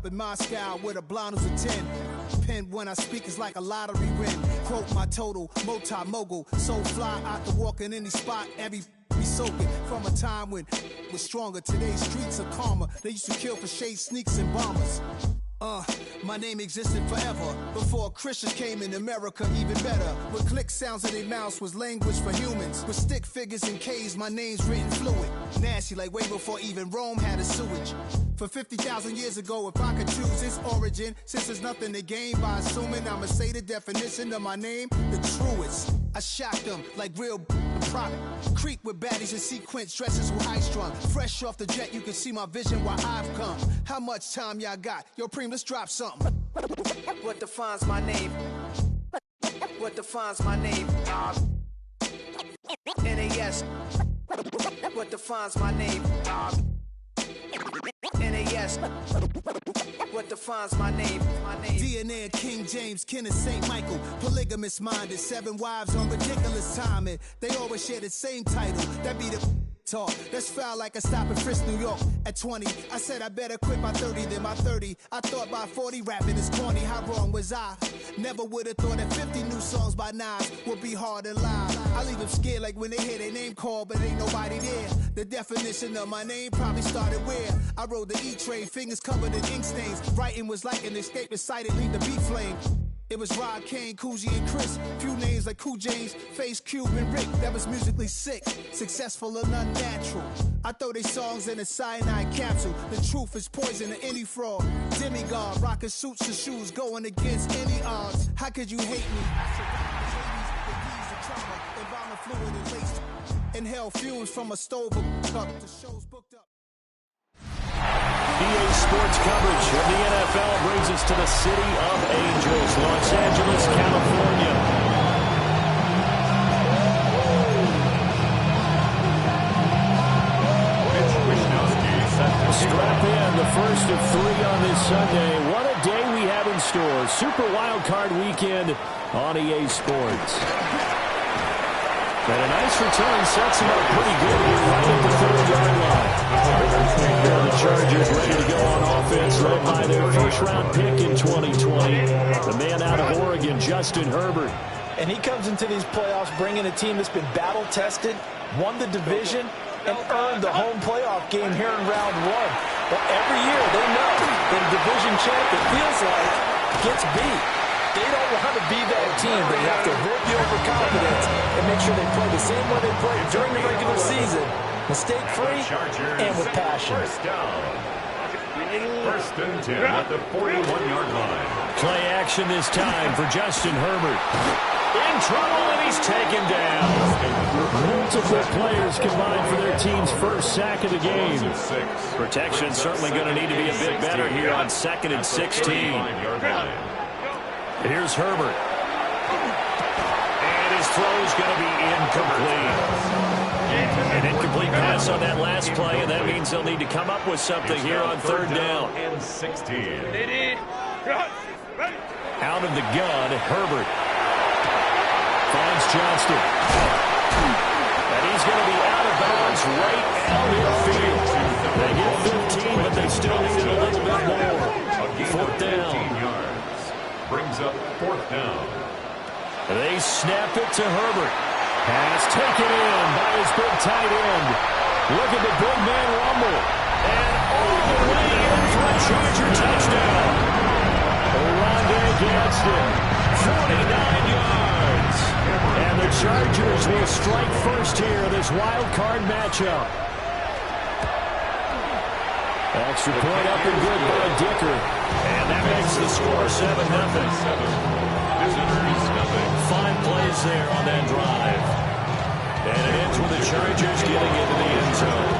up in Moscow with a blonde who's a 10. Pen when I speak is like a lottery win. Quote my total, multi-mogul. So fly out to walk in any spot, every be soaking. From a time when was stronger. Today's streets are calmer. They used to kill for shade sneaks and bombers. My name existed forever. Before Christians came in America, even better. With click sounds in their mouths was language for humans. With stick figures and K's, my name's written fluid. Nasty like way before even Rome had a sewage. For 50,000 years ago, if I could choose its origin, since there's nothing to gain by assuming I'ma say the definition of my name, the truest. I shocked them like real product. Creep with baddies in sequence, dresses with high strung. Fresh off the jet, you can see my vision where I've come. How much time y'all got? Yo, Preem, let's drop something. What defines my name? What defines my name? NAS. What defines my name? NAS. What defines my name? DNA of King James, kin of St. Michael. Polygamous minded, 7 wives on ridiculous timing. They always share the same title. That be the talk. That's foul like a stop in Frisk, New York. At 20, I said I better quit by 30 than by 30. I thought by 40 rapping is corny. How wrong was I? Never would have thought that 50 new songs by Nas would be hard to lie. I leave them scared like when they hear their name called, but ain't nobody there. The definition of my name probably started where I rode the E-train, fingers covered in ink stains. Writing was like an escape inside leave the beat flame. It was Rod, Kane, Coogee, and Chris. Few names like Cool James, Face, Cube, and Rick. That was musically sick, successful and unnatural. I throw they songs in a cyanide capsule. The truth is poison to any fraud. Demigod, rocking suits and shoes, going against any odds. How could you hate me? Fluid and laced. Inhale fumes from a stove cup. The show's booked up. EA Sports coverage of the NFL brings us to the City of Angels, Los Angeles, California. Strap in, the first of 3 on this Sunday. What a day we have in store. Super Wild Card Weekend on EA Sports. And a nice return sets him up pretty good here right at the 30-yard line. Here are the Chargers ready to go on offense, led by their first-round pick in 2020. The man out of Oregon, Justin Herbert. And he comes into these playoffs bringing a team that's been battle-tested, won the division, and earned the home playoff game here in round 1. But every year they know that a division champ, it feels like, gets beat. They don't want to be that team. They have to avoid the overconfidence and make sure they play the same way they played during the regular season, mistake-free and with passion. First and 10 at the 41-yard line. Play action this time for Justin Herbert. In trouble, and he's taken down. Multiple players combined for their team's first sack of the game. Protection certainly going to need to be a bit better here on 2nd and 16. Here's Herbert. And his throw's going to be incomplete. An incomplete pass on that last play, and that means they'll need to come up with something here on 3rd down. And 16. Out of the gun, Herbert. Finds Johnston. And he's going to be out of bounds right out in the field. They get 15, but they still need it a little bit more. 4th down. Brings up 4th down. They snap it to Herbert. Pass taken in by his big tight end. Look at the big man rumble. And all the way in for a Charger touchdown. Rondé Gadsden, 49 yards. And the Chargers will strike first here, this wild card matchup. Extra point up and good by Dicker. And that makes the score 7-0. Visitors nothing. 5 plays there on that drive. And it ends with the Chargers getting into the end zone.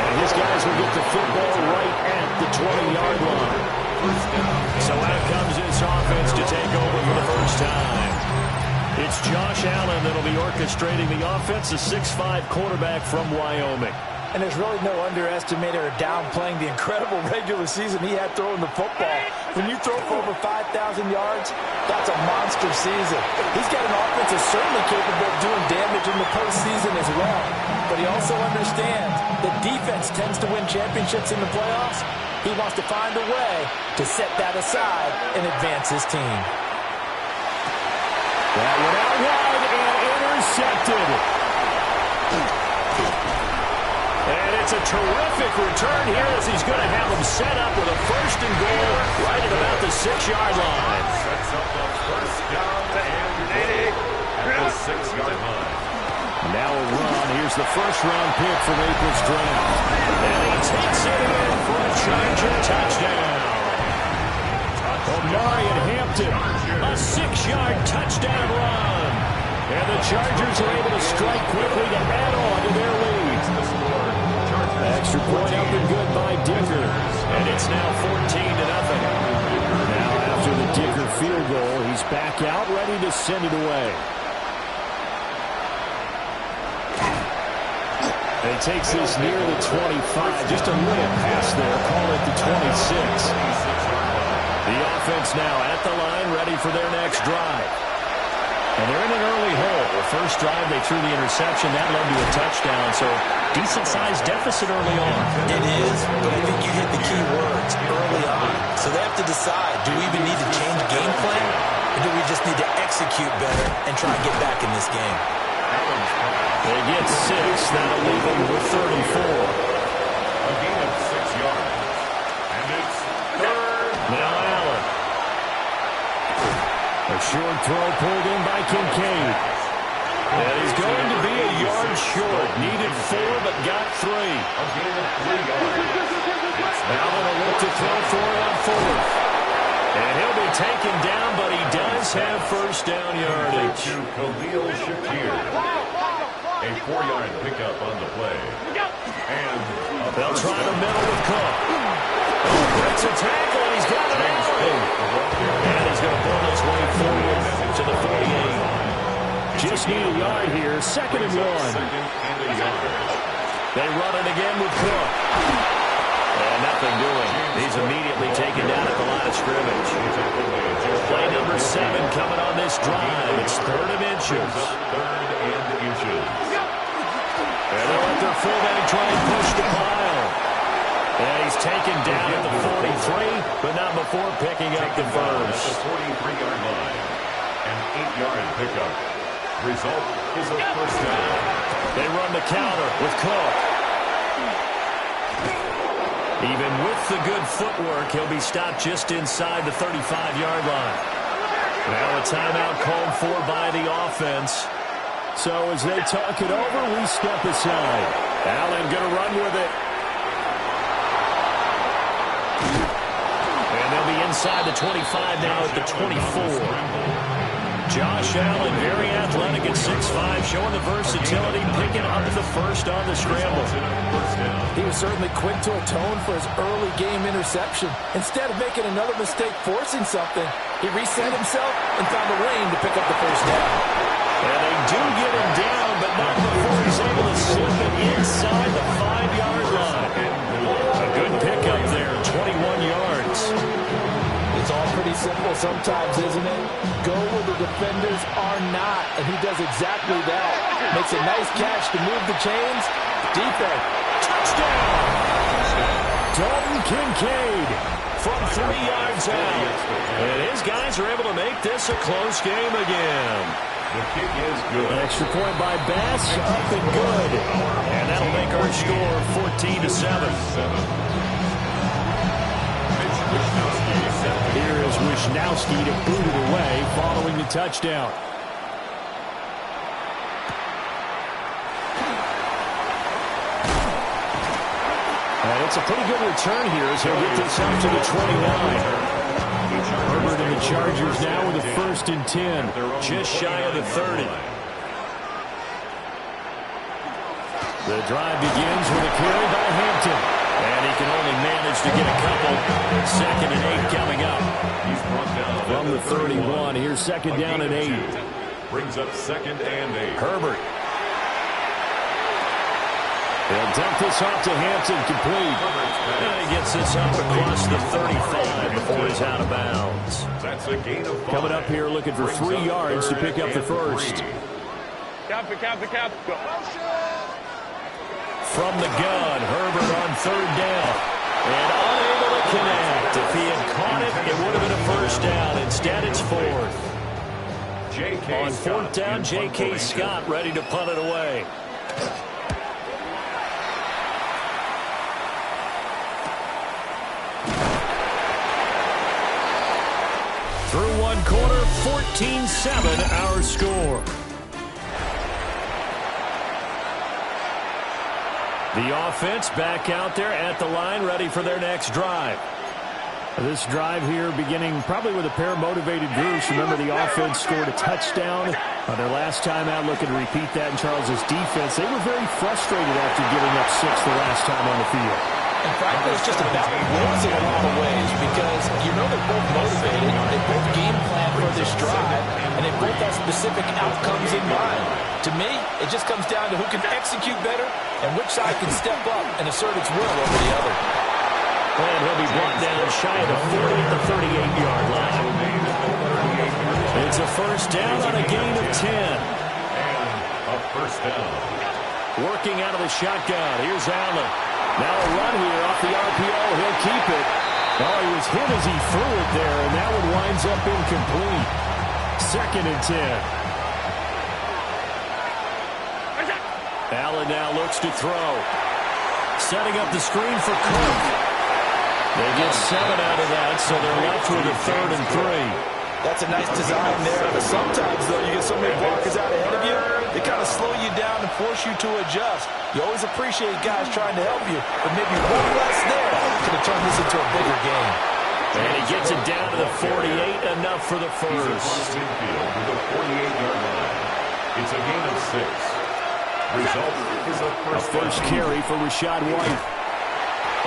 And his guys will get the football right at the 20-yard line. So out comes this offense to take over for the first time. It's Josh Allen that'll be orchestrating the offense, a 6'5" quarterback from Wyoming. And there's really no underestimating or downplaying the incredible regular season he had throwing the football. When you throw for over 5,000 yards, that's a monster season. He's got an offense that's certainly capable of doing damage well. But he also understands that defense tends to win championships in the playoffs. He wants to find a way to set that aside and advance his team. That went out wide and intercepted. And it's a terrific return here as he's going to have them set up with a first and goal right at about the 6-yard line. Sets up the first down and at the 6-yard line. Now a run. Here's the first-round pick from April's draft. And he takes it in for a Charger touchdown. Omari and Hampton, a 6-yard touchdown run. And the Chargers are able to strike quickly to add on to their lead. Extra point up and good by Dicker. And it's now 14-0. Now after the Dicker field goal, he's back out, ready to send it away. And he takes this near the 25. Just a little pass there. Call it the 26. The offense now at the line, ready for their next drive. And they're in an early hole. The first drive, they threw the interception. That led to a touchdown. So decent-sized deficit early on. It is, but I think you hit the key words early on. So they have to decide, do we even need to change game plan? Or do we just need to execute better and try and get back in this game? They get 6. That'll leave them with 34. A gain of 6 yards. And it's third. Now Allen. A short throw pulled in by Kincaid. And he's going to be a yard short. Needed 4, but got 3. A gain of 3 yards. Allen will look to throw for it on 4th. And he'll be taken down, but he does have first down yardage. To Khalil Shakir. A 4-yard pickup on the play. And they'll try the middle with Cook. Breaks a tackle, and he's got it Allen. And he's going to pull his way forward to the 48. Just need a yard here. 2nd and 1. They run it again with Cook. And nothing doing. He's immediately taken down at the line of scrimmage. Play number 7 coming on this drive. It's 3rd and inches. And they'll let their fullback try and push the pile. And he's taken down at the 43, but not before picking up the first. At the 43-yard line. An 8-yard pickup. Result is a first down. They run the counter with Cook. Even with the good footwork, he'll be stopped just inside the 35-yard line. Now a timeout called for by the offense. So as they talk it over, we step aside. Allen going to run with it. And they'll be inside the 25 now at the 24. Josh Allen, very athletic at 6'5", showing the versatility, picking up the first on the scramble. He was certainly quick to atone for his early game interception. Instead of making another mistake forcing something, he reset himself and found a lane to pick up the first down. And they do get him down, but not before he's able to slip it inside the 5-yard line. A good pickup there, 21 yards. It's all pretty simple sometimes, isn't it? Go where the defenders are not, and he does exactly that. Makes a nice catch to move the chains. Defense. Touchdown! Dalton Kincaid from 3 yards out. And his guys are able to make this a close game again. The kick is good. An extra point by Bass, up and good. And that'll make our score 14-7. Here is Wisnowski to boot it away following the touchdown. And it's a pretty good return here as he'll get this up to the 29. Herbert and the Chargers now with a 1st and 10, just shy of the 30. The drive begins with a carry by Hampton. And he can only manage to get a couple. 2nd and 8 coming up. He's brought down from the 31. Here's 2nd down and 8. Brings up 2nd and 8. Herbert. They'll dump this off to Hampton, complete. And he gets this up across the 35 before he's out of bounds. That's a gain of 5. Coming up here looking for 3 yards to pick up the first. Go. From the gun, Herbert on third down. And unable to connect. If he had caught it, it would have been a first down. Instead, it's fourth. On fourth down, J.K. Scott ready to punt it away. Through one quarter, 14-7 our score. The offense back out there at the line, ready for their next drive. This drive here beginning probably with a pair of motivated groups. Remember, the offense scored a touchdown on their last time out, looking to repeat that in Charles's defense. They were very frustrated after giving up 6 the last time on the field. And frankly, it's just about wins in a lot of ways because you know they're both motivated, they both game plan for this drive, and they both have specific outcomes in mind. To me, it just comes down to who can execute better and which side can step up and assert its will over the other. And he'll be brought down shy of the 40 at the 38-yard line. It's a first down on a gain of 10. And a first down. Working out of the shotgun. Here's Allen. Now a run here off the RPO. He'll keep it. Oh, he was hit as he threw it there, and that one winds up incomplete. 2nd and 10. Allen now looks to throw. Setting up the screen for Cook. They get 7 out of that, so they're left with a 3rd and 3. That's a nice design there, but sometimes, though, you get so many blockers out ahead of you, they kind of slow you down and force you to adjust. You always appreciate guys trying to help you, but maybe one less there could have turned this into a bigger game. And he gets it down to the 48, enough for the first. Field to the 48-yard line. It's a gain of 6. Result is a first carry for Rachaad White.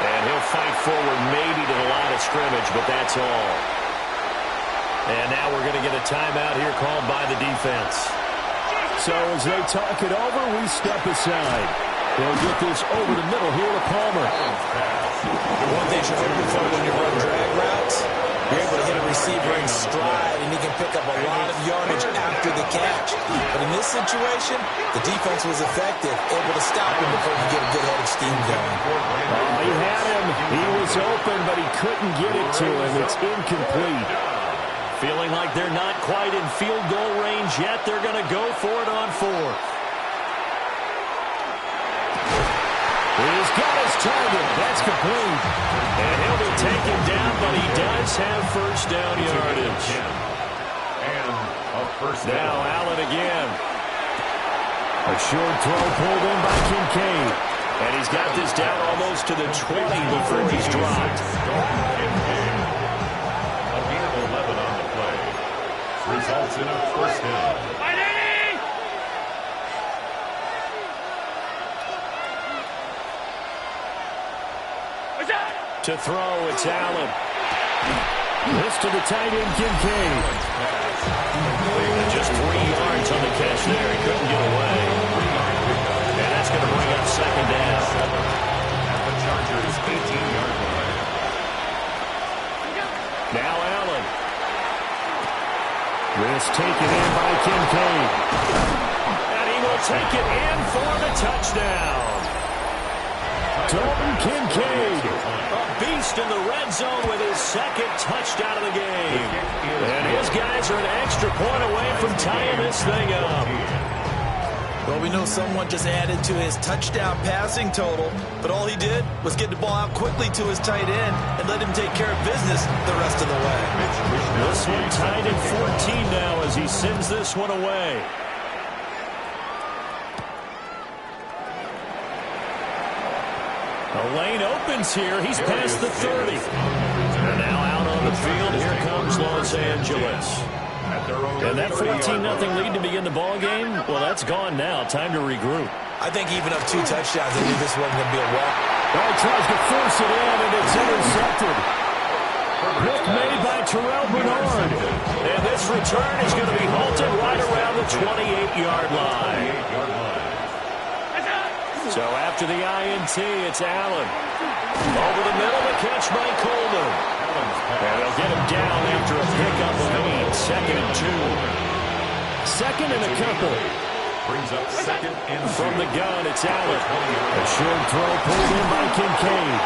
And he'll fight forward maybe to the line of scrimmage, but that's all. And now we're going to get a timeout here called by the defense. So as they talk it over, we step aside. They'll get this over the middle here to Palmer. One thing you're looking for when you run drag routes, you're able to hit a receiver in stride, and he can pick up a lot of yardage after the catch. But in this situation, the defense was effective, able to stop him before he get a good head of steam going. Oh, he had him. He was open, but he couldn't get it to him. It's incomplete. Feeling like they're not quite in field goal range yet. They're going to go for it on 4th. He's got his target. That's complete. And he'll be taken down, but he does have first down yardage. And a first down. Now Allen again. A short throw pulled in by Kincaid. And he's got this down almost to the 20 before he's dropped. A gain of 11 on the play. Results in a first down. To throw, it's Allen. This to the tight end, Kincaid. Just 3 yards on the catch there. He couldn't get away. And that's going to bring up second down. At the Chargers' 18-yard line. Now Allen. This taken in by Kincaid. And he will take it in for the touchdown. Dalton Kincaid, a beast in the red zone with his 2nd touchdown of the game. And his guys are an extra point away from tying this thing up. Well, we know someone just added to his touchdown passing total, but all he did was get the ball out quickly to his tight end and let him take care of business the rest of the way. This one tied at 14 now as he sends this one away. The lane opens here. He's past the 30. And now out on the field, here comes Los Angeles. And that 14-0 lead to begin the ball game, well, that's gone now. Time to regroup. I think even up 2 touchdowns, I knew this wasn't going to be a walk. He tries to force it in, and it's intercepted. Pick made by Terrell Bernard. And this return is going to be halted right around the 28-yard line. So after the INT, it's Allen. Over the middle, the catch by Coleman. And they'll get him down after a pickup of 8. 2nd and 2. 2nd and a couple. Brings up second and from the gun, it's Allen. A short throw pulled in by Kincaid.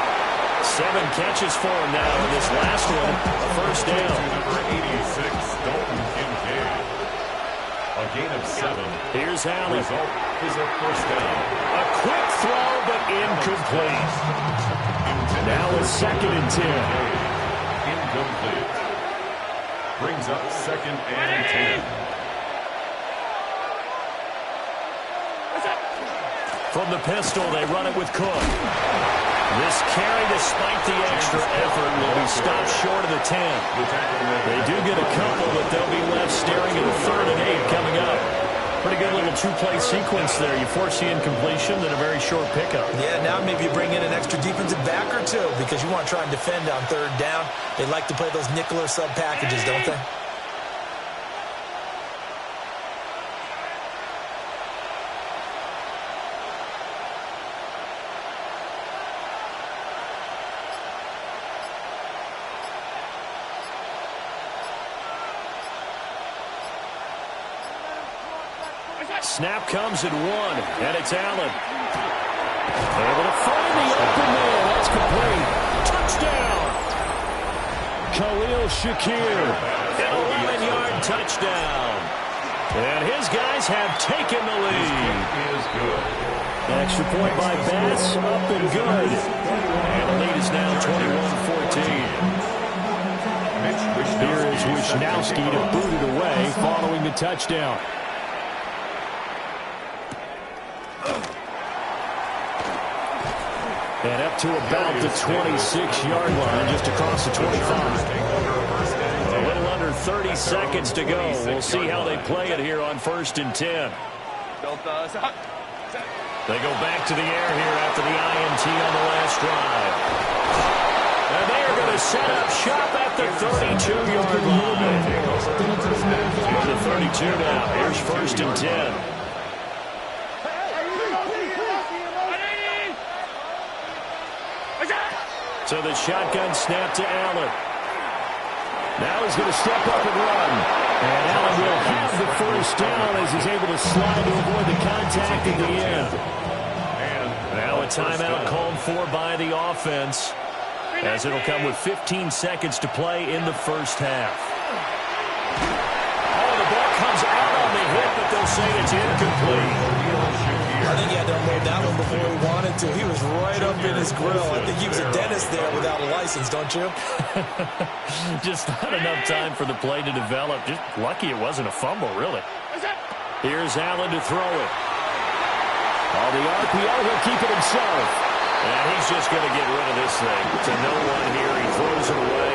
7 catches for him now in this last one. A first down. Number 86, Dalton Kincaid. A gain of 7. Here's Allen. Result is a first down. A quick throw, but incomplete. Now a second and 10. Incomplete. Brings up second and 10. From the pistol, they run it with Cook. This carry, despite the extra effort, will be stopped short of the 10. They do get a couple, but they'll be left staring at a 3rd and 8 coming up. Pretty good little 2-play sequence there. You force the incompletion, then a very short pickup. Yeah, now maybe you bring in an extra defensive back or two because you want to try and defend on 3rd down. They like to play those nickel or sub packages, don't they? Snap comes at 1, and it's Allen. Able to find the open man. That's complete. Touchdown. Khalil Shakir. An 11-yard touchdown. And his guys have taken the lead. Is good. Extra point by Bass, up and good. And the lead is now 21-14. Here is Wishnowski to boot it away following the touchdown. And up to about the 26-yard line, just across the 25. A little under 30 seconds to go. We'll see how they play it here on 1st and 10. They go back to the air here after the INT on the last drive. And they are going to set up shop at the 32-yard line. On the 32 now. Here's 1st and 10. So the shotgun snap to Allen. Now he's going to step up and run. And Allen will have the first down as he's able to slide to avoid the contact at the end. Now a timeout called for by the offense, as it'll come with 15 seconds to play in the first half. Oh, the ball comes out on the hit, but they'll say it's incomplete. I think he had to unload that one before he wanted to. He was right up in his grill. I think he was a dentist there without a license, don't you? Just not enough time for the play to develop. Just lucky it wasn't a fumble, really. Here's Allen to throw it. On the RPO, he'll keep it himself. And he's just going to get rid of this thing. To no one here. He throws it away.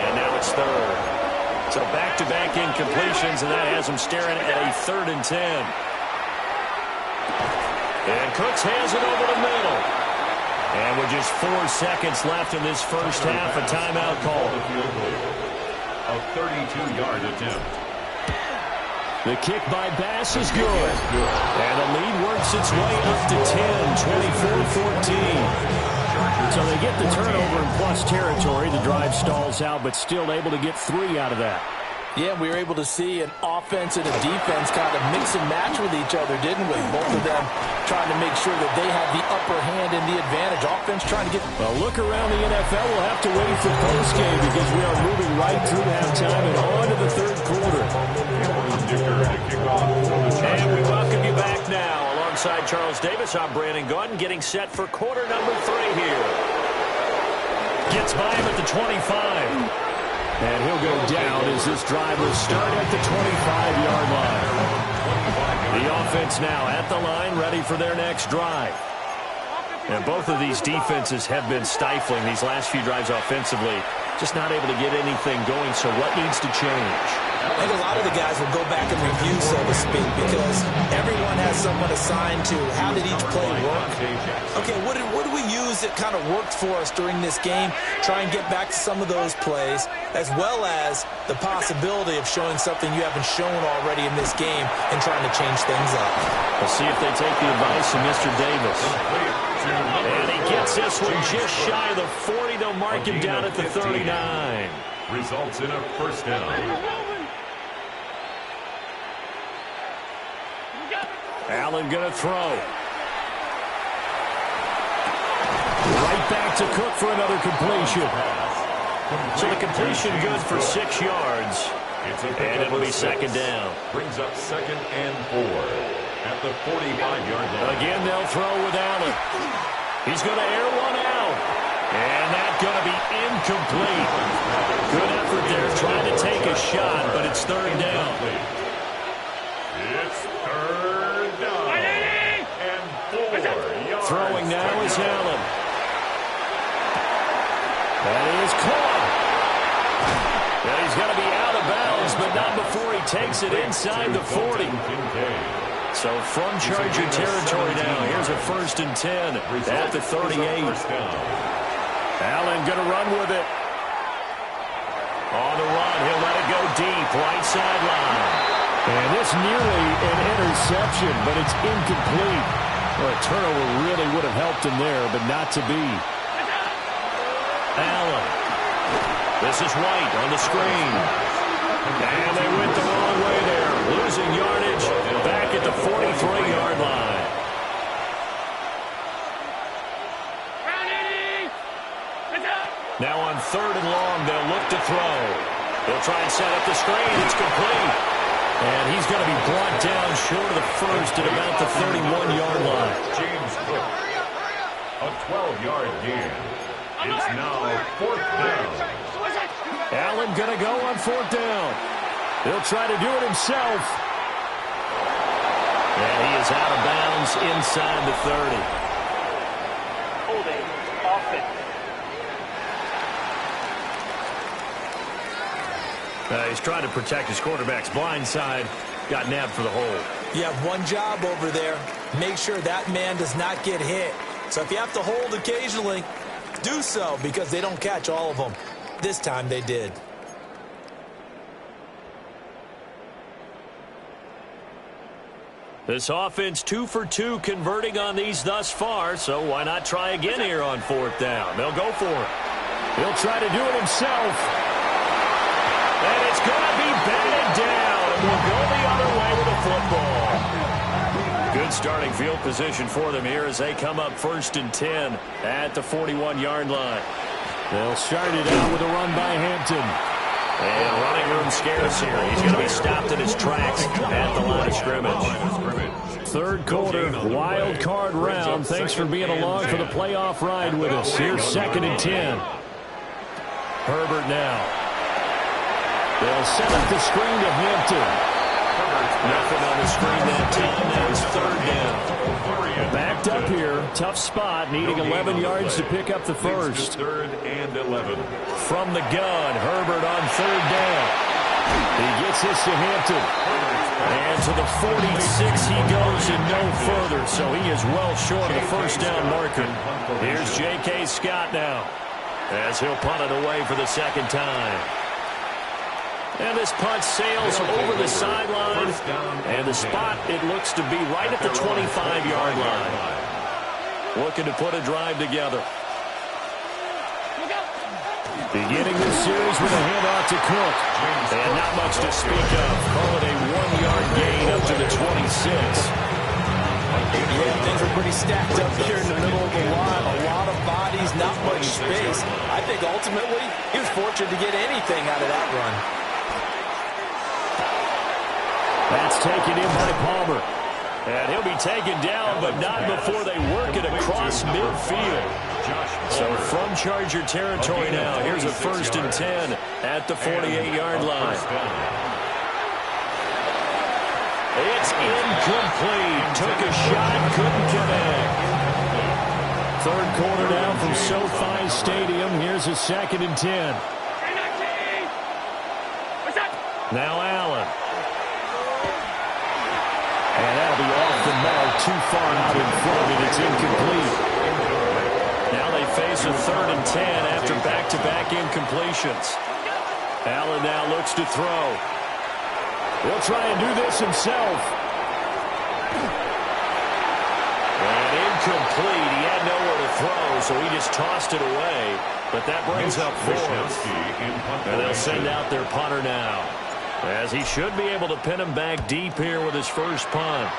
And now it's 3rd. So back-to-back incompletions, and that has him staring at a 3rd and 10. And Cooks hands it over the middle. And with just 4 seconds left in this first half, a timeout call. A 32-yard attempt. The kick by Bass is good. And the lead works its way up to 10, 24-14. So they get the turnover in plus territory. The drive stalls out, but still able to get 3 out of that. Yeah, we were able to see an offense and a defense kind of mix and match with each other, didn't we? Both of them trying to make sure that they had the upper hand and the advantage. Offense trying to get... Well, look around the NFL. We'll have to wait for postgame because we are moving right through halftime and on to the 3rd quarter. And we welcome you back now. Alongside Charles Davis, I'm Brandon Gaudin, getting set for quarter number 3 here. Gets by him at the 25. And he'll go down as this drive will start at the 25-yard line. The offense now at the line, ready for their next drive. And both of these defenses have been stifling these last few drives offensively. Just not able to get anything going, so what needs to change? I think a lot of the guys will go back and review, so to speak, because everyone has someone assigned to how did each play work. Okay, what did we use that kind of worked for us during this game? Try and get back to some of those plays, as well as the possibility of showing something you haven't shown already in this game and trying to change things up. We'll see if they take the advice of Mr. Davis. And he gets this one just shy of the 40. They'll mark him down at the 39. Results in a first down. Allen going to throw. Right back to Cook for another completion. So the completion good for 6 yards. And it'll be second down. Brings up 2nd and 4 at the 45-yard line. Again, they'll throw with Allen. He's going to air one out. And that's going to be incomplete. Good effort there trying to take a shot, but it's third down. It's third down. And 4 yards. Throwing now is Allen. That is caught. And he's going to be out of bounds, but not before he takes it inside the 40. So from Charger territory now, here's a 1st and 10 at the 38. Allen going to run with it. On the run, he'll let it go deep, right sideline. And this nearly an interception, but it's incomplete. Well, a turnover really would have helped him there, but not to be. Allen. This is White on the screen. And they went the wrong way there. Losing yardage back at the 43-yard line. Now on 3rd and long, they'll look to throw. They'll try and set up the screen. It's complete. And he's going to be brought down short of the first at about the 31-yard line. James Cook. A 12-yard gain. It's now 4th down. Allen going to go on 4th down. He'll try to do it himself. And he is out of bounds inside the 30. Holding offense. He's trying to protect his quarterback's blind side. Got nabbed for the hold. You have one job over there. Make sure that man does not get hit. So if you have to hold occasionally, do so, because they don't catch all of them. This time they did. This offense 2 for 2 converting on these thus far, so why not try again here on 4th down? They'll go for it. He'll try to do it himself. And it's going to be batted down, and we'll go the other way with the football. Good starting field position for them here as they come up 1st and 10 at the 41-yard line. They'll start it out with a run by Hampton. And running room scarce here. He's going to be stopped in his tracks at the line of scrimmage. 3rd quarter, wild card round. Thanks for being along for the playoff ride with us. Here's 2nd and 10. Herbert now. They'll set up the screen to Hampton. Nothing on the screen that time. That is 3rd down. Backed up here. Tough spot. Needing 11 yards to pick up the first. 3rd and 11. From the gun, Herbert on 3rd down. He gets this to Hampton. And to the 46 he goes and no further. So he is well short of the 1st down marker. Here's J.K. Scott now, as he'll punt it away for the 2nd time. And this punt sails over the sideline, and the spot, it looks to be right at the 25-yard line. Looking to put a drive together. Beginning this series with a handoff to Cook. And not much to speak of. Call it a 1-yard gain up to the 26. Yeah, things are pretty stacked up here in the middle of the line. A lot of bodies, not much space. I think ultimately he was fortunate to get anything out of that run. That's taken in by Palmer. And he'll be taken down, but not before they work it across midfield. So from Charger territory now, here's a 1st and 10 at the 48-yard line. It's incomplete. Took a shot, couldn't connect. 3rd quarter now from SoFi Stadium. Here's a 2nd and 10. Now Allen. And that'll be off the mark, too far out in front, and it's incomplete. Now they face a 3rd and 10 after back-to-back incompletions. Allen now looks to throw. He'll try and do this himself. And incomplete. He had nowhere to throw, so he just tossed it away. But that brings up 4th. And they'll send out their punter now, as he should be able to pin him back deep here with his first punt.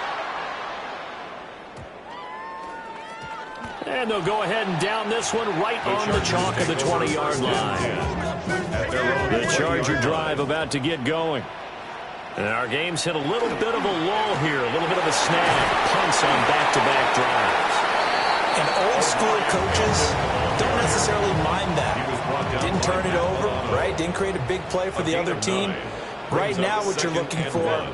And they'll go ahead and down this one right on the chalk of the 20-yard line. The Charger drive about to get going. And our game's hit a little bit of a lull here, a little bit of a snag. Punts on back-to-back drives. And old-school coaches don't necessarily mind that. Didn't turn it over, right? Didn't create a big play for the other team. Right now what you're looking for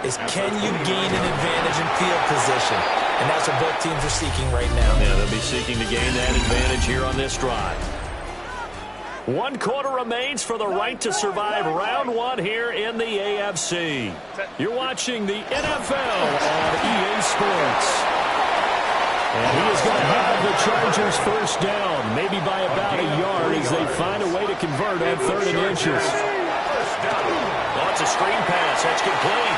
is can you gain an advantage in field position? And that's what both teams are seeking right now. Yeah, they'll be seeking to gain that advantage here on this drive. 1 quarter remains for the right to survive round 1 here in the AFC. You're watching the NFL on EA Sports. And he is going to have the Chargers first down, maybe by about a yard as they find a way to convert on 3rd and inches. Lots of screen pass. That's complete.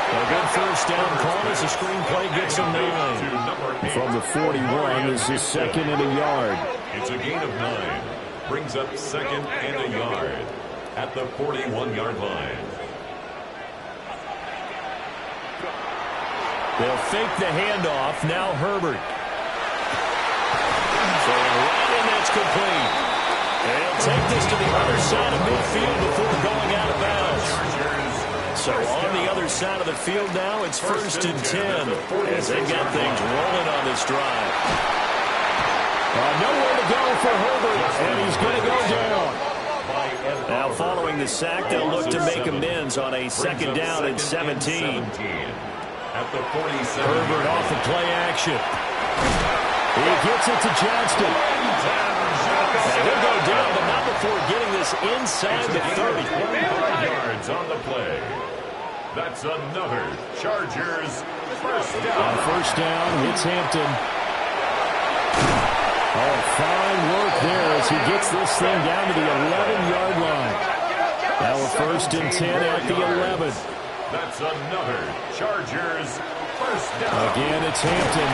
A good first down call as the screen play gets him 9. From the 41, this is 2nd and a yard. It's a gain of 9. Brings up 2nd and a yard at the 41-yard line. They'll fake the handoff. Now Herbert. Throwing right in, that's complete. They'll take this to the other side of midfield before going out of bounds. So on the other side of the field now, it's 1st and 10 as they get things rolling on this drive. Nowhere to go for Herbert, and he's going to go down. Now following the sack, they'll look to make amends on a 2nd down and 17. At the 47. Herbert off the play action. He gets it to Johnston. And he'll go down, but not before getting this inside the 30. 25 yards on the play. That's another Chargers first down. On 1st down, hits Hampton. Oh, fine work there as he gets this thing down to the 11-yard line. Now a 1st and 10 at the 11. That's another Chargers first down. Again, it's Hampton.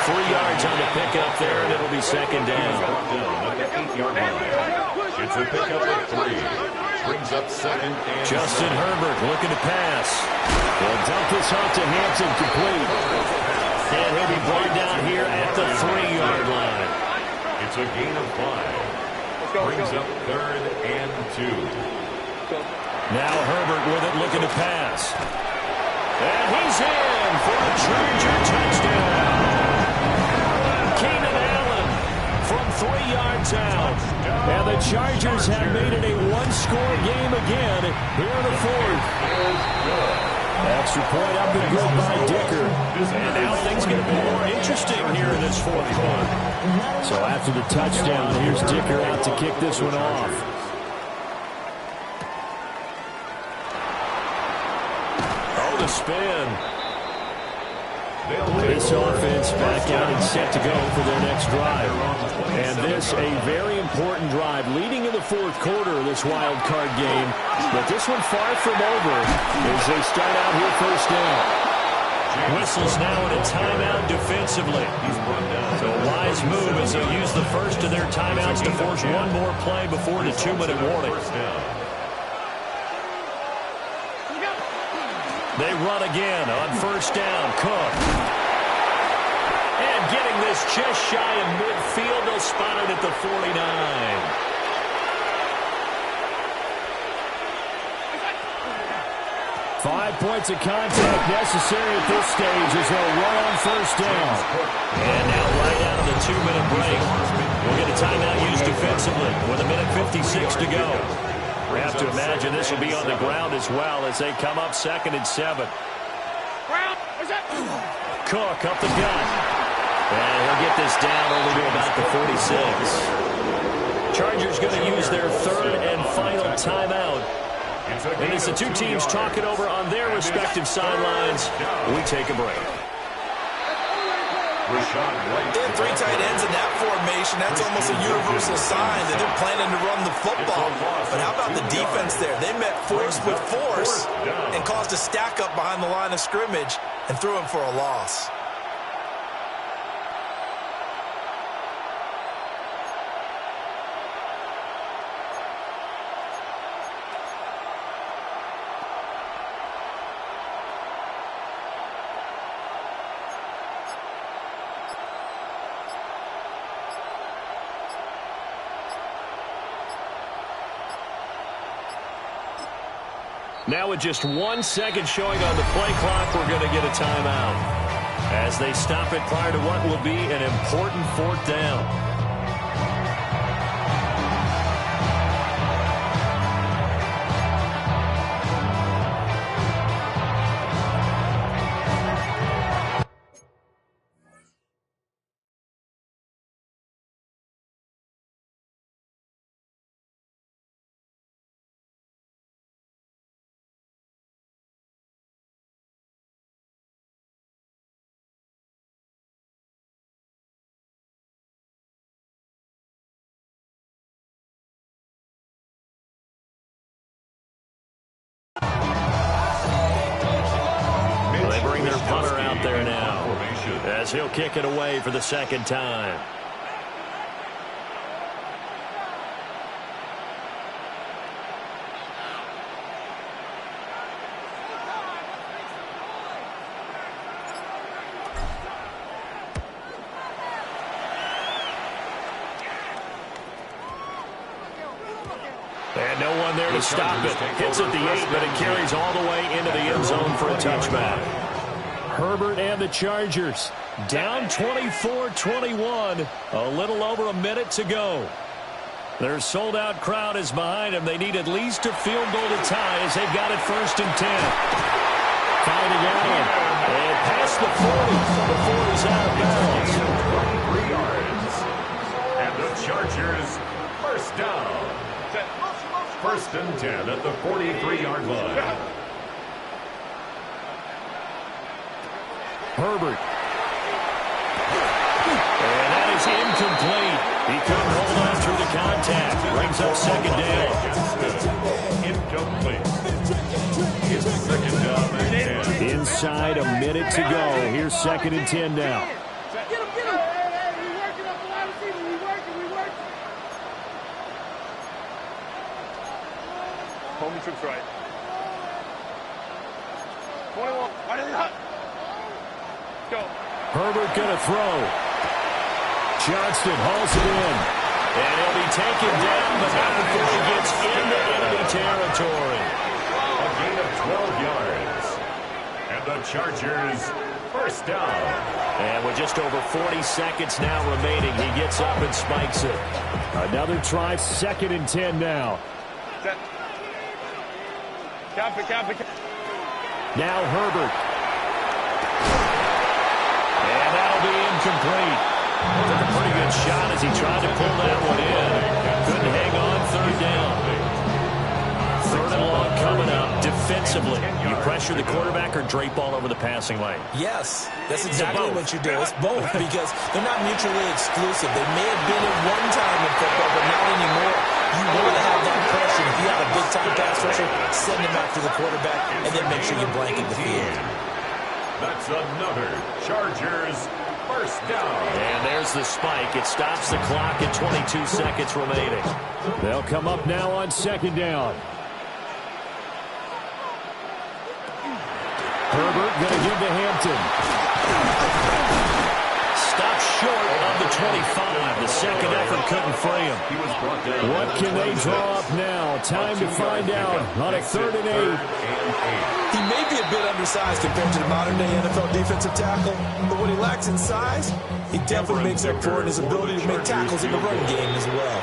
3 yards on the pickup there, and it'll be 2nd down. At the 8-yard line. It's a pickup of 3. Brings up 2nd and Justin Herbert looking to pass. They'll dump this off to Hampton, complete. And he'll be brought down here at the 3-yard line. It's a gain of 5. Brings up 3rd and 2. Now Herbert with it, looking to pass. And he's in for a Charger touchdown. Keenan Allen from 3 yards out. And the Chargers have made it a 1-score game again here in the 4th. Extra point up and good by Dicker. And now things get a bit more interesting here in this 4th quarter. So after the touchdown, here's Dicker out to kick this one off. The spin. This offense back out and set to go for their next drive. And this a very important drive leading in the 4th quarter of this wild card game. But this one far from over as they start out here 1st down. Whistles now in a timeout defensively. So a wise move as they'll use the first of their timeouts to force one more play before the 2-minute warning. They run again on 1st down. Cook. And getting this just shy of midfield. They'll spot it at the 49. Five points of contact necessary at this stage as they'll run on 1st down. And now right out of the 2-minute break, we'll get a timeout used defensively with 1:56 to go. We have to imagine this will be on the ground as well as they come up 2nd and 7. Cook up the gut. And he'll get this down only to about the 46. Chargers going to use their 3rd and final timeout. And as the two teams talk it over on their respective sidelines, we take a break. They have 3 tight ends in that formation. That's almost a universal sign that they're planning to run the football. But how about the defense there? They met force with force and caused a stack up behind the line of scrimmage and threw him for a loss. Now with just 1 second showing on the play clock, we're going to get a timeout as they stop it prior to what will be an important 4th down. They bring their punter out there now as he'll kick it away for the 2nd time. And no one there to stop it. Hits at the 8, but it carries all the way into the end zone for a touchback. Herbert and the Chargers down 24-21. A little over a minute to go. Their sold-out crowd is behind them. They need at least a field goal to tie as they've got it 1st and 10. Finding Allen. And past the 40. The 40's out of bounds. 23 yards. And the Chargers, 1st down. 1st and 10 at the 43-yard line. Herbert. And that is incomplete. He couldn't hold on through the contact. Brings up 2nd down. Incomplete. It's 2nd down and 10. Inside a minute to go. Here's 2nd and 10 now. Homie troops right. 21. Go. Herbert gonna throw. Johnston hauls it in. And he'll be taken down, but not before he gets into enemy territory. A gain of 12 yards. And the Chargers, 1st down. And with just over 40 seconds now remaining, he gets up and spikes it. Another try, 2nd and 10 now. Set. Cap it. Now Herbert. And that'll be incomplete. Took a pretty good shot as he tried to pull that one in. Couldn't hang on 3rd down. 3rd and long coming up. Defensively, you pressure the quarterback or drape all over the passing lane? Yes, that's exactly what you do. It's both because they're not mutually exclusive. They may have been at one time in football, but not anymore. You want to have that pressure. If you have a big-time pass rusher, send him after the quarterback, and then make sure you blanket the field. That's another Chargers 1st down. And there's the spike. It stops the clock at 22 seconds remaining. They'll come up now on 2nd down. Herbert going to give to Hampton. Stopped short of the 25. The 2nd effort couldn't free him. What can they draw up now? Time to find out on a 3rd and 8. He may be a bit undersized compared to the modern-day NFL defensive tackle, but what he lacks in size, he definitely makes up for in his ability to make tackles in the run game as well.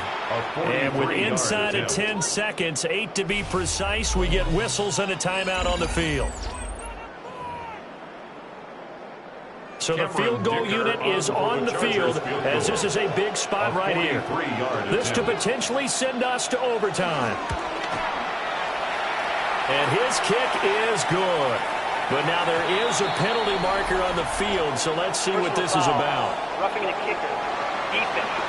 And with inside of 10 seconds, 8 to be precise, we get whistles and a timeout on the field. So the field goal unit is on the field as this is a big spot right here. This to potentially send us to overtime. And his kick is good. But now there is a penalty marker on the field, so let's see what this is about. Roughing the kicker. Defense.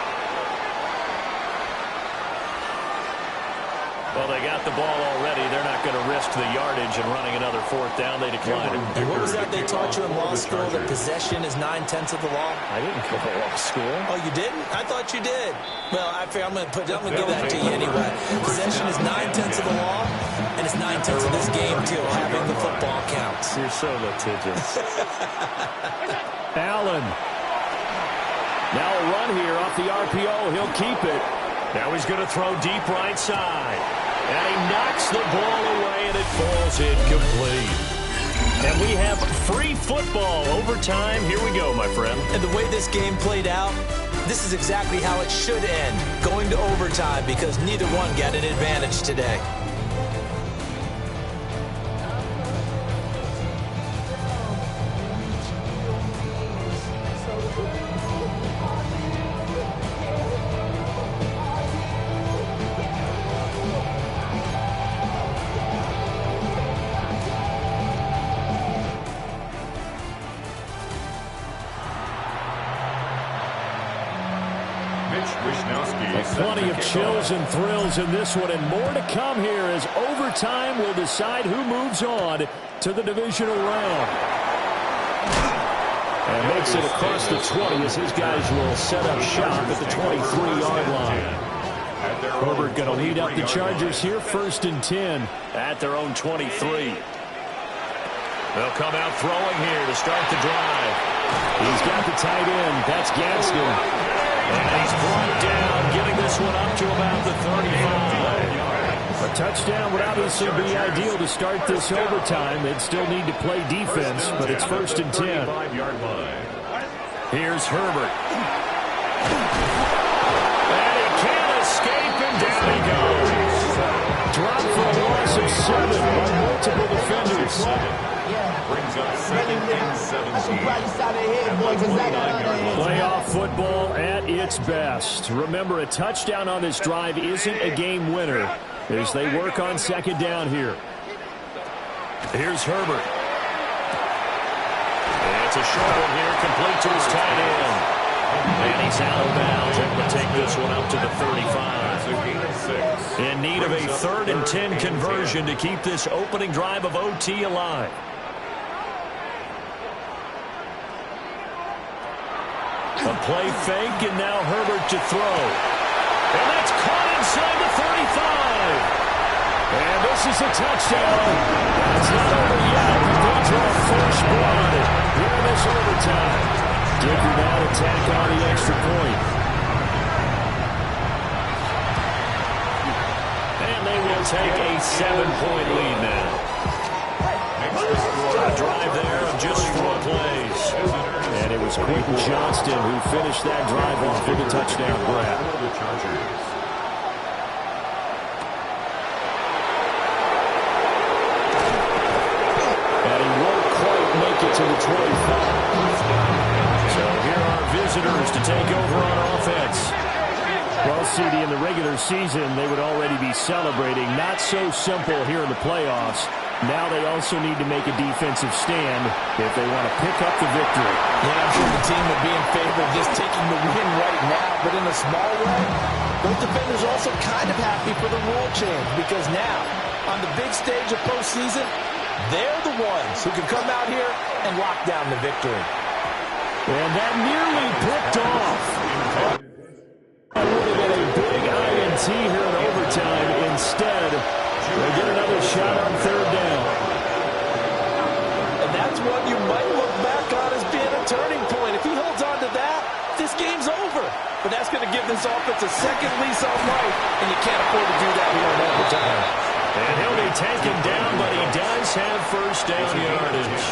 Well, they got the ball already. They're not going to risk the yardage and running another 4th down. They declined it. And what was that they taught you in law school, that possession is 9/10 of the law? I didn't go to law school. Oh, you didn't? I thought you did. Well, I'm going to give that to you anyway. Possession is 9/10 of the law, and it's 9/10 of this game, too, having the football counts. You're so litigious. Allen. Now a run here off the RPO. He'll keep it. Now he's going to throw deep right side. And he knocks the ball away, and it falls incomplete. And we have free football overtime. Here we go, my friend. And the way this game played out, this is exactly how it should end, going to overtime, because neither one got an advantage today. Plenty of chills and thrills in this one, and more to come here as overtime will decide who moves on to the divisional round. And makes it across the 20 as his guys will set up shop at the 23-yard line. Herbert going to lead up the Chargers here, 1st and 10 at their own 23. They'll come out throwing here to start the drive. He's got the tight end. That's Gaskin. And he's brought down, getting this one up to about the 35. A touchdown would obviously be ideal to start this overtime. They'd still need to play defense, but it's 1st and 10. Here's Herbert. And he can't escape, and down he goes. Dropped for a loss of 7 by multiple defenders. Brings up 2nd and 17. Playoff football at its best. Remember, a touchdown on this drive isn't a game winner as they work on 2nd down here. Here's Herbert. It's a short one here, complete to his tight end. And he's out of bounds and will take this one up to the 35. In need of a 3rd and 10 conversion to keep this opening drive of OT alive. A play fake, and now Herbert to throw. And that's caught inside the 35. And this is a touchdown. It's not over yet, but they draw first blood here in this overtime. Dicker now to tack on the extra point. And they will take a 7-point lead now. A drive there of just 4 plays. And it was Quentin Johnston who finished that drive off with a touchdown grab. And he won't quite make it to the 25. So here are visitors to take over on offense. Well, CD, in the regular season, they would already be celebrating. Not so simple here in the playoffs. Now they also need to make a defensive stand if they want to pick up the victory. Yeah, I'm sure the team would be in favor of just taking the win right now, but in a small way, both defenders are also kind of happy for the rule change, because now, on the big stage of postseason, they're the ones who can come out here and lock down the victory. And that nearly picked off. That would have been a big INT here in overtime. Instead, they get another shot on 3rd down. And that's what you might look back on as being a turning point. If he holds on to that, this game's over. But that's going to give this offense a second lease on life, and you can't afford to do that here in overtime. And he'll be taken down, but he does have 1st down yardage.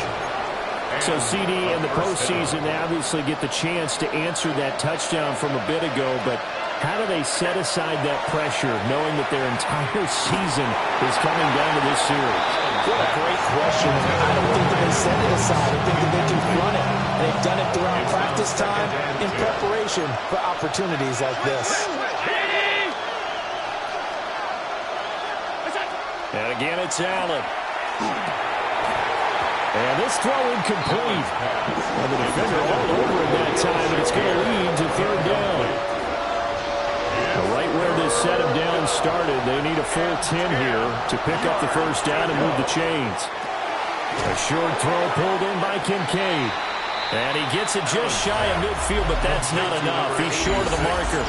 So CD in the postseason, they obviously get the chance to answer that touchdown from a bit ago, but how do they set aside that pressure, knowing that their entire season is coming down to this series? What a great question. I don't think that they set it aside. I think that they confront it. They've done it throughout practice time in preparation for opportunities like this. And again, it's Allen. And this throw incomplete. And the defender all over it that time, and it's going to lead to 3rd down. Right where this set of downs started, they need a full 10 here to pick up the 1st down and move the chains. A short throw pulled in by Kincaid. And he gets it just shy of midfield, but that's not enough. He's short of the marker.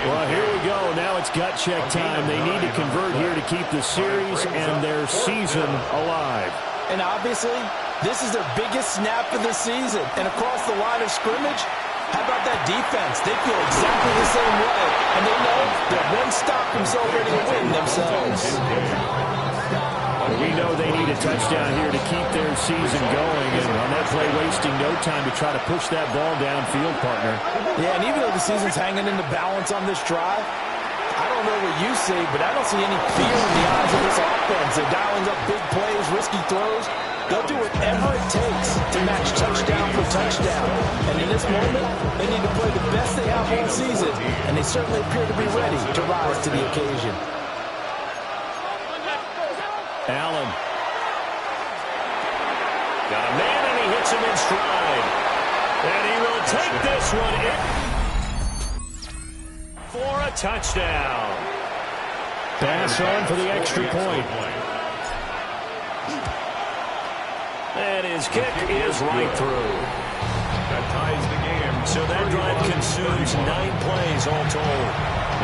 Well, here we go. Now it's gut check time. They need to convert here to keep the series and their season alive. And obviously, this is their biggest snap of the season. And across the line of scrimmage, How about that defense? They feel exactly the same way, and they know that one stop from celebrating a win themselves. We know they need a touchdown here to keep their season going, and on that play, wasting no time to try to push that ball downfield, partner. Yeah, and even though the season's hanging in the balance on this drive, I don't know what you see, but I don't see any fear in the eyes of this offense. They're dialing up big plays, risky throws. They'll do whatever it takes to match touchdown for touchdown. And in this moment, they need to play the best they have all season, and they certainly appear to be ready to rise to the occasion. Allen. Got a man, and he hits him in stride. And he will take this one in for a touchdown. Pass on for the extra point. And his kick is right through. That ties the game. So that drive consumes 9 plays all told.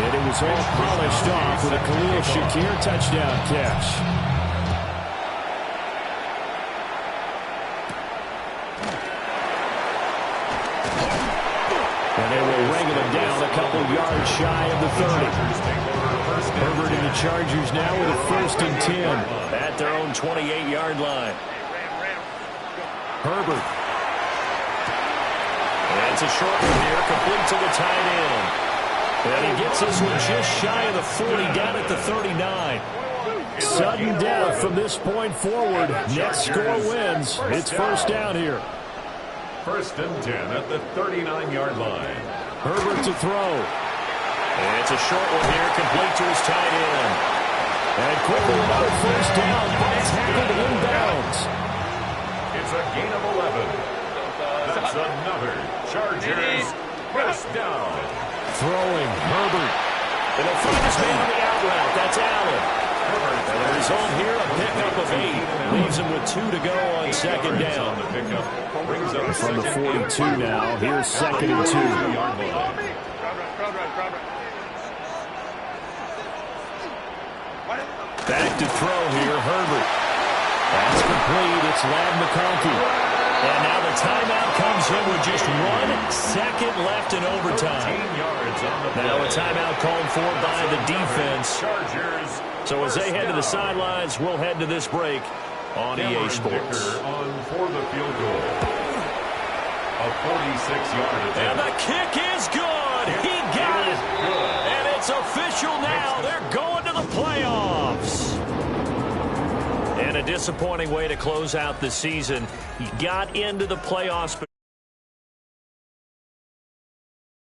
And it was all polished off with a Khalil Shakir touchdown catch. And they will ring him down a couple yards shy of the 30. Herbert and the Chargers now with a 1st and 10 at their own 28-yard line. Herbert. That's a short one here, complete to the tight end. And he gets this one just shy of the 40, down at the 39. Sudden death from this point forward. Next score wins. It's 1st down here. 1st and 10 at the 39-yard line. Herbert to throw. And it's a short one here, complete to his tight end. And quickly another 1st down, but tackled inbounds. It's a gain of 11. That's another Chargers 1st down. Throwing, Herbert. And they'll find his man on the out route. That's Allen. And the result here, a pickup of 8. Leaves him with 2 to go on 2nd down. From the 42 now, here's 2nd and 2. Back to throw here, Herbert. That's complete. It's Ladd McConkey. And now the timeout comes in with just 1 second left in overtime. Now a timeout called for by the defense. So as they head to the sidelines, we'll head to this break on EA Sports. On for the field goal. A 46-yard attempt. And the kick is good. He got it. And it's official now. They're going to the playoffs. And a disappointing way to close out the season. He got into the playoffs.